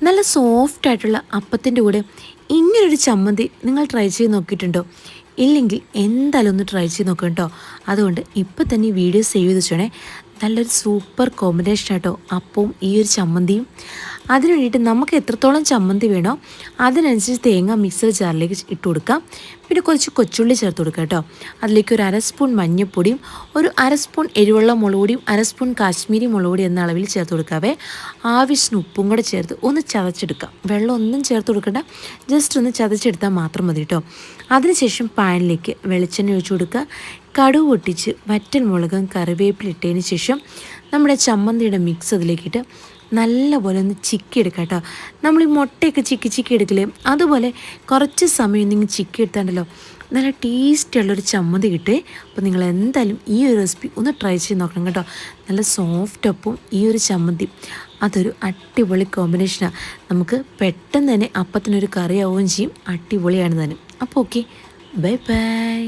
നല്ല സോഫ്റ്റ് ആയിട്ടുള്ള അപ്പത്തിൻ്റെ കൂടെ ഇങ്ങനൊരു ചമ്മന്തി നിങ്ങൾ ട്രൈ ചെയ്ത് നോക്കിയിട്ടുണ്ടോ? ഇല്ലെങ്കിൽ എന്തായാലും ഒന്ന് ട്രൈ ചെയ്ത് നോക്കാം കേട്ടോ. അതുകൊണ്ട് ഇപ്പം തന്നെ ഈ വീഡിയോ സേവ് ചെയ്ത് വെച്ചോണേ. നല്ലൊരു സൂപ്പർ കോമ്പിനേഷൻ ആട്ടോ അപ്പവും ഈ ഒരു ചമ്മന്തിയും. അതിന് വേണ്ടിയിട്ട് നമുക്ക് എത്രത്തോളം ചമ്മന്തി വേണോ അതിനനുസരിച്ച് തേങ്ങ മിക്സർ ജാറിലേക്ക് ഇട്ട് കൊടുക്കാം. പിന്നെ കുറച്ച് കൊച്ചുള്ളി ചേർത്ത് കൊടുക്കുക കേട്ടോ. അതിലേക്ക് ഒരു അര സ്പൂൺ മഞ്ഞൾപ്പൊടിയും ഒരു അര സ്പൂൺ എരിവുള്ള മുളക് പൊടിയും അര സ്പൂൺ കാശ്മീരി മുളക് പൊടി എന്ന അളവിൽ ചേർത്ത് കൊടുക്കാവേ. ആവശ്യത്തിന് ഉപ്പും കൂടെ ചേർത്ത് ഒന്ന് ചതച്ചെടുക്കാം. വെള്ളം ഒന്നും ചേർത്ത് കൊടുക്കണ്ട, ജസ്റ്റ് ഒന്ന് ചതച്ചെടുത്താൽ മാത്രം മതി കേട്ടോ. അതിനുശേഷം പാനിലേക്ക് വെളിച്ചെണ്ണ ഒഴിച്ചു കൊടുക്കുക. കടുക് പൊട്ടിച്ച് വറ്റൽ മുളകും കറിവേപ്പിലിട്ടതിന് ശേഷം നമ്മുടെ ചമ്മന്തിയുടെ മിക്സ് അതിലേക്കിട്ട് നല്ലപോലെ ഒന്ന് ചിക്കി എടുക്കാം കേട്ടോ. നമ്മൾ ഈ മുട്ടയൊക്കെ ചിക്കി എടുക്കില്ലേ, അതുപോലെ കുറച്ച് സമയം നിങ്ങൾ ചിക്കി എടുത്താണ്ടല്ലോ നല്ല ടേസ്റ്റി ഉള്ളൊരു ചമ്മന്തി കിട്ടുമേ. അപ്പോൾ നിങ്ങൾ എന്തായാലും ഈ ഒരു റെസിപ്പി ഒന്ന് ട്രൈ ചെയ്ത് നോക്കണം കേട്ടോ. നല്ല സോഫ്റ്റ് ഒപ്പം ഈ ഒരു ചമ്മന്തി അതൊരു അടിപൊളി കോമ്പിനേഷനാണ്. നമുക്ക് പെട്ടെന്ന് തന്നെ അപ്പത്തിനൊരു കറിയാവുകയും ചെയ്യും. അടിപൊളിയാണ് തന്നെ. അപ്പോൾ ഓക്കെ, ബൈ ബൈ.